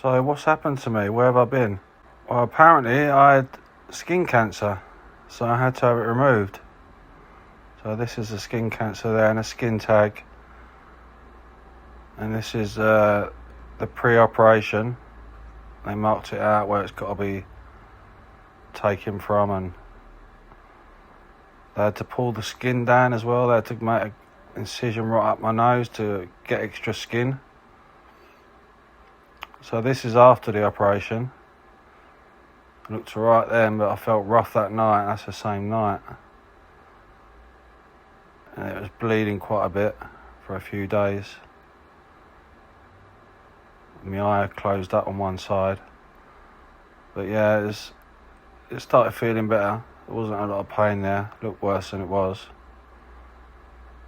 So what's happened to me? Where have I been? Well, apparently I had skin cancer, so I had to have it removed. So this is a skin cancer there and a skin tag. And this is the pre-operation. They marked it out where it's got to be taken from, and they had to pull the skin down as well. They had to make an incision right up my nose to get extra skin. So this is after the operation. It looked alright then, but I felt rough that night. That's the same night. And it was bleeding quite a bit for a few days. My eye closed up on one side. But yeah, it started feeling better. There wasn't a lot of pain there. It looked worse than it was.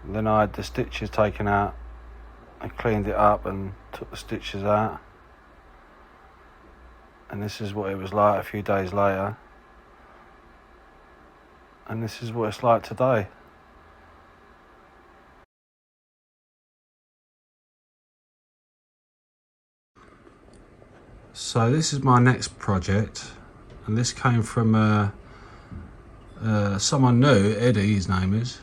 And then I had the stitches taken out. I cleaned it up and took the stitches out. And this is what it was like a few days later. And this is what it's like today. So this is my next project, and this came from someone new, Eddie his name is,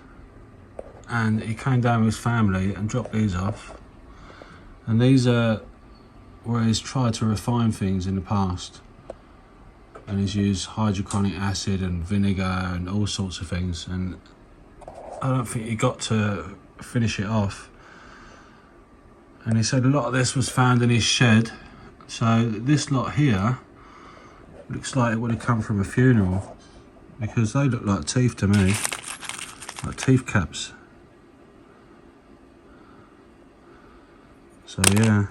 and he came down with his family and dropped these off. And these are where he's tried to refine things in the past, and he's used hydrochloric acid and vinegar and all sorts of things, and I don't think he got to finish it off. And he said a lot of this was found in his shed. So this lot here looks like it would have come from a funeral, because they look like teeth to me, like teeth caps. So yeah,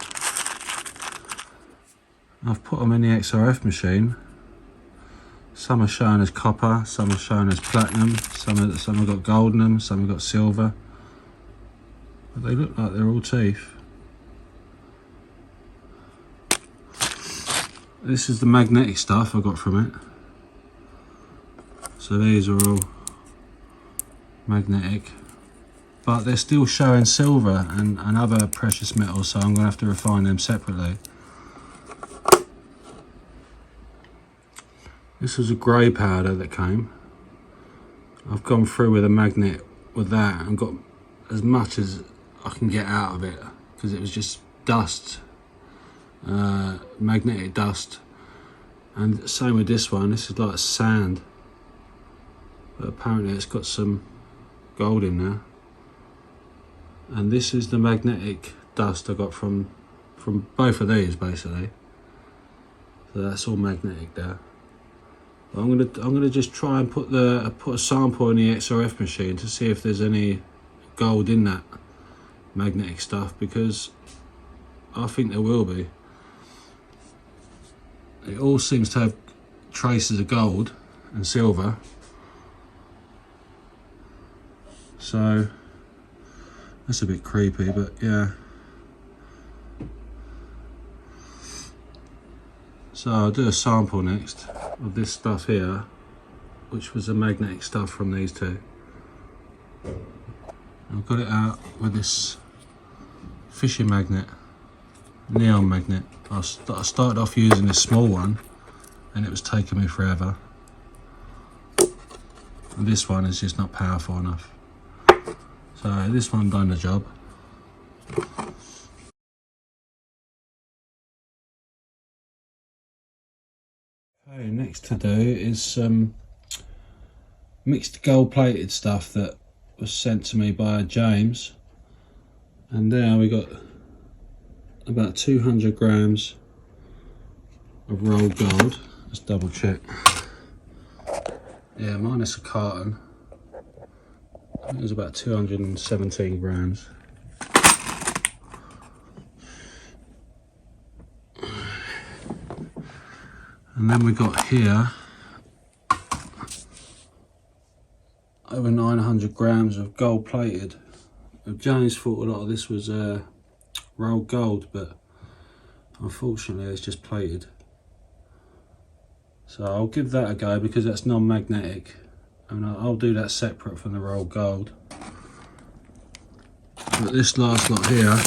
I've put them in the XRF machine. Some are shown as copper, some are shown as platinum, some have got gold in them, some have got silver. But they look like they're all teeth. This is the magnetic stuff I got from it. So these are all magnetic, but they're still showing silver and other precious metals, so I'm going to have to refine them separately. This was a grey powder that came. I've gone through with a magnet with that and got as much as I can get out of it, because it was just dust. Magnetic dust. And same with this one. This is like sand, but apparently it's got some gold in there. And this is the magnetic dust I got from both of these, basically. So that's all magnetic there. But I'm gonna just try and put a sample in the XRF machine to see if there's any gold in that magnetic stuff, because I think there will be. It all seems to have traces of gold and silver. So that's a bit creepy, but yeah. So I'll do a sample next of this stuff here, which was the magnetic stuff from these two. I've got it out with this fishing magnet, neon magnet. I started off using this small one and it was taking me forever. And this one is just not powerful enough. So this one done the job. Okay, next to do is some mixed gold plated stuff that was sent to me by James. And there we got about 200 grams of rolled gold. Let's double check. Yeah, minus a carton. It was about 217 grams. And then we got here over 900 grams of gold plated. James thought a lot of this was rolled gold, but unfortunately it's just plated. So I'll give that a go because that's non-magnetic, and I'll do that separate from the rolled gold. But this last lot here,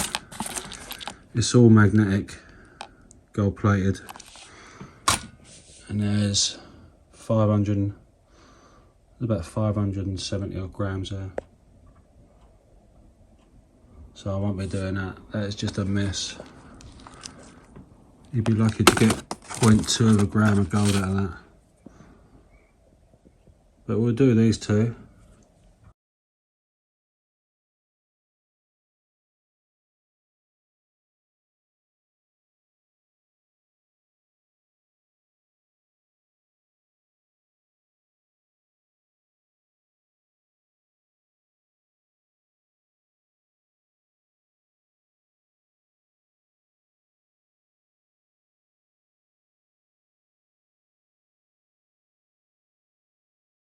it's all magnetic. gold plated. And there's 500, about 570 odd grams there. So I won't be doing that. That is just a miss. You'd be lucky to get 0.2 of a gram of gold out of that. But we'll do these two.